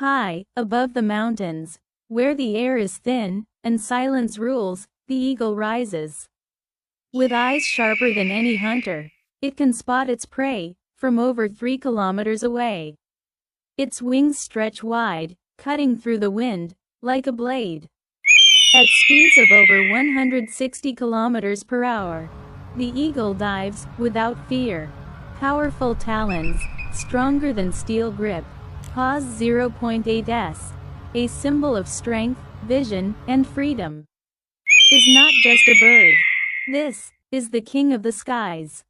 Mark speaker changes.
Speaker 1: High, above the mountains, where the air is thin, and silence rules, the eagle rises. With eyes sharper than any hunter, it can spot its prey, from over 3 kilometers away. Its wings stretch wide, cutting through the wind, like a blade. At speeds of over 160 kilometers per hour, the eagle dives, without fear. Powerful talons, stronger than steel grip. Paws 0.8 s, a symbol of strength, vision, and freedom. Is not just a bird. This is the king of the skies.